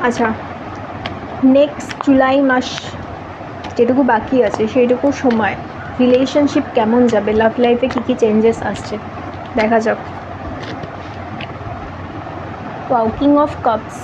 আচ্ছা, next July মাস যেটুকু বাকি আছে সেইটুকু সময় রিলেশনশিপ কেমন যাবে, লাভ লাইফে কী কী চেঞ্জেস আসছে দেখা যাক। Wow, king of cups.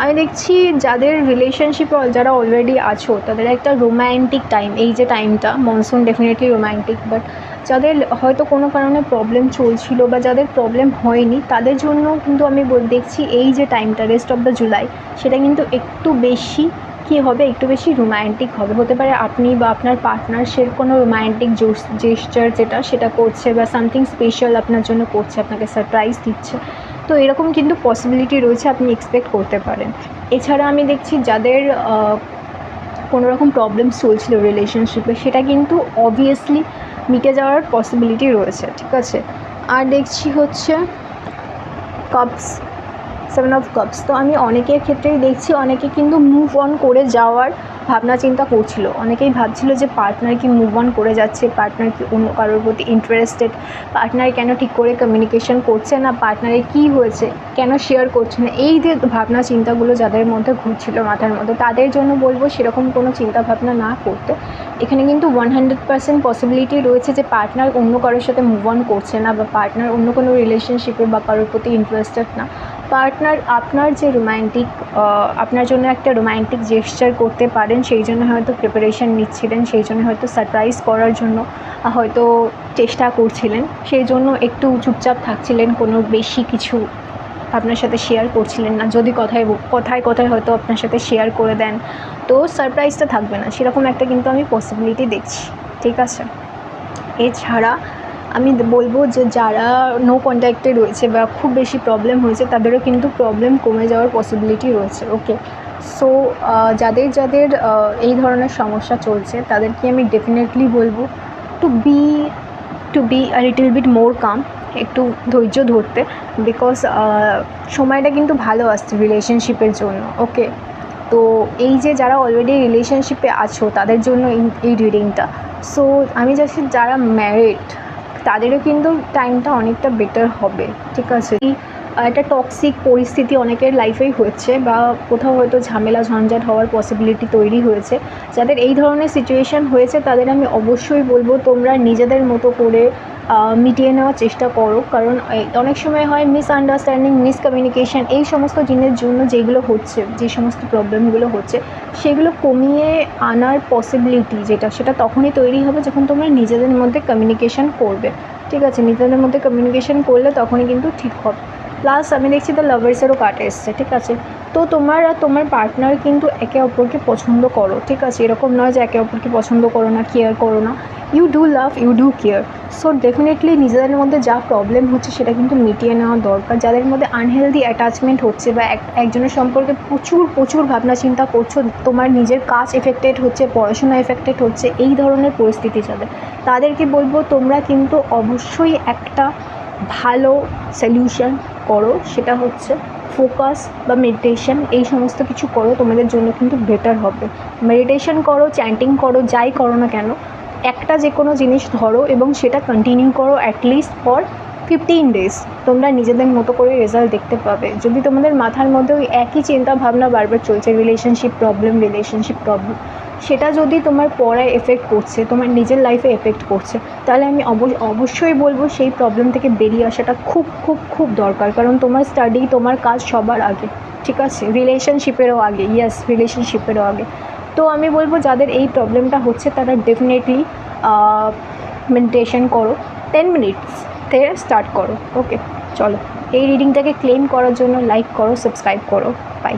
আমি দেখছি যাদের রিলেশনশিপে যারা অলরেডি আছো তাদের একটা রোম্যান্টিক টাইম, এই যে টাইমটা মনসুন ডেফিনেটলি রোম্যান্টিক, বাট যাদের হয়তো কোনো কারণে প্রবলেম চলছিল বা যাদের প্রবলেম হয়নি তাদের জন্য কিন্তু আমি দেখছি এই যে টাইমটা রেস্ট অফ দ্য জুলাই সেটা কিন্তু একটু বেশি কী হবে, একটু বেশি রোম্যান্টিক হবে। হতে পারে আপনি বা আপনার পার্টনার সে কোনো রোম্যান্টিক জেস্চার সেটা করছে বা সামথিং স্পেশাল আপনার জন্য করছে, আপনাকে সারপ্রাইজ দিচ্ছে। তো এরকম কিন্তু পসিবিলিটি রয়েছে, আপনি এক্সপেক্ট করতে পারেন। এছাড়া আমি দেখছি যাদের কোনো রকম প্রবলেমস চলছিল রিলেশনশিপে সেটা কিন্তু অবভিয়াসলি মিটে যাওয়ার পসিবিলিটি রয়েছে, ঠিক আছে। আর দেখছি হচ্ছে কাপস, 7 অফ কাপস। তো আমি অনেকের ক্ষেত্রেই দেখছি অনেকে কিন্তু মুভ অন করে যাওয়ার ভাবনা চিন্তা করছিল, অনেকেই ভাবছিল যে পার্টনার কি মুভ অন করে যাচ্ছে, পার্টনার কি অন্য কারোর প্রতি ইন্টারেস্টেড, পার্টনার কেন ঠিক করে কমিউনিকেশন করছে না, পার্টনারের কী হয়েছে, কেন শেয়ার করছে না, এই যে ভাবনা চিন্তাগুলো যাদের মধ্যে ঘুরছিল মাথার মধ্যে তাদের জন্য বলবো সেরকম কোনো চিন্তা ভাবনা না করতে। এখানে কিন্তু 100% পসিবিলিটি রয়েছে যে পার্টনার অন্য কারোর সাথে মুভ অন করছে না বা পার্টনার অন্য কোনো রিলেশনশিপে বা কারোর প্রতি ইন্টারেস্টেড না। পার্টনার আপনার যে রোম্যান্টিক, আপনার জন্য একটা রোম্যান্টিক জেস্চার করতে পারেন সেই জন্য হয়তো প্রিপারেশান নিচ্ছিলেন, সেই জন্য হয়তো সারপ্রাইজ করার জন্য হয়তো চেষ্টা করছিলেন, সেই জন্য একটু চুপচাপ থাকছিলেন, কোনো বেশি কিছু আপনার সাথে শেয়ার করছিলেন না। যদি কথায় হয়তো আপনার সাথে শেয়ার করে দেন তো সারপ্রাইজটা থাকবে না, সেরকম একটা কিন্তু আমি পসিবিলিটি দেখছি, ঠিক আছে। এছাড়া আমি বলবো যে যারা নো কন্ট্যাক্টে রয়েছে বা খুব বেশি প্রবলেম হয়েছে তাদেরও কিন্তু প্রবলেম কমে যাওয়ার পসিবিলিটি রয়েছে, ওকে। সো যাদের এই ধরনের সমস্যা চলছে তাদেরকে আমি ডেফিনেটলি বলবো to be a little bit more calm, একটু ধৈর্য ধরতে, বিকজ সময়টা কিন্তু ভালো আসছে রিলেশনশিপের জন্য, ওকে। তো এই যে যারা অলরেডি রিলেশনশিপে আছো তাদের জন্য এই রিডিংটা। সো আমি চাইছি যারা ম্যারিড তাদেরও কিন্তু টাইমটা অনেকটা বেটার হবে, ঠিক আছে। একটা টক্সিক পরিস্থিতি অনেকের লাইফেই হচ্ছে বা কোথাও হয়তো ঝামেলা ঝঞ্ঝাট হওয়ার পসিবিলিটি তৈরি হয়েছে। যাদের এই ধরনের সিচুয়েশান হয়েছে তাদের আমি অবশ্যই বলবো তোমরা নিজেদের মতো করে মিটিয়ে নেওয়ার চেষ্টা করো, কারণ অনেক সময় হয় মিসআন্ডারস্ট্যান্ডিং, মিসকমিউনিকেশান, এই সমস্ত জিনিসের জন্য যেগুলো হচ্ছে, যে সমস্ত প্রবলেমগুলো হচ্ছে সেগুলো কমিয়ে আনার পসিবিলিটি সেটা তখনই তৈরি হবে যখন তোমরা নিজেদের মধ্যে কমিউনিকেশান করবে, ঠিক আছে। নিজেদের মধ্যে কমিউনিকেশান করলে তখনই কিন্তু ঠিক হবে। প্লাস আমি দেখছি দ্য লাভার্সেরও কার্ড এসছে, ঠিক আছে। তো তোমার আর তোমার পার্টনার কিন্তু একে অপরকে পছন্দ করো, ঠিক আছে। এরকম নয় যে একে অপরকে পছন্দ করো না, কেয়ার করো না, you do love, you do care. So definitely নিজেদের মধ্যে যা প্রবলেম হচ্ছে সেটা কিন্তু মিটিয়ে নেওয়া দরকার। যাদের মধ্যে আনহেলদি অ্যাটাচমেন্ট হচ্ছে বা একজনের সম্পর্কে প্রচুর ভাবনা চিন্তা করছো, তোমার নিজের কাজ এফেক্টেড হচ্ছে, পড়াশোনা এফেক্টেড হচ্ছে, এই ধরনের পরিস্থিতি তাদেরকে বলবো তোমরা কিন্তু অবশ্যই একটা ভালো সলিউশন করো, সেটা হচ্ছে ফোকাস বা মেডিটেশন, এই সমস্ত কিছু করো, তোমাদের জন্য কিন্তু বেটার হবে। মেডিটেশন করো, চ্যান্টিং করো, যাই করো না কেন একটা যে কোনো জিনিস ধরো এবং সেটা কন্টিনিউ করো অ্যাটলিস্ট ফর 15 days, তোমরা নিজেদের মতো করে রেজাল্ট দেখতে পাবে। যদি তোমাদের মাথার মধ্যে ওই একই চিন্তা ভাবনা বারবার চলছে রিলেশনশিপ প্রবলেম, সেটা যদি তোমার পড়ায় এফেক্ট করছে, তোমার নিজের লাইফে এফেক্ট করছে, তাহলে আমি অবশ্যই বলবো সেই প্রবলেম থেকে বেরিয়ে আসাটা খুব খুব খুব দরকার, কারণ তোমার স্টাডি, তোমার কাজ সবার আগে, ঠিক আছে। রিলেশনশিপেরও আগে। তো আমি বলবো যাদের এই প্রবলেমটা হচ্ছে তারা ডেফিনেটলি মেডিটেশন করো, 10 minutes থেকে স্টার্ট করো, ওকে। চলো, এই রিডিংটাকে ক্লেম করার জন্য লাইক করো, সাবস্ক্রাইব করো, বাই।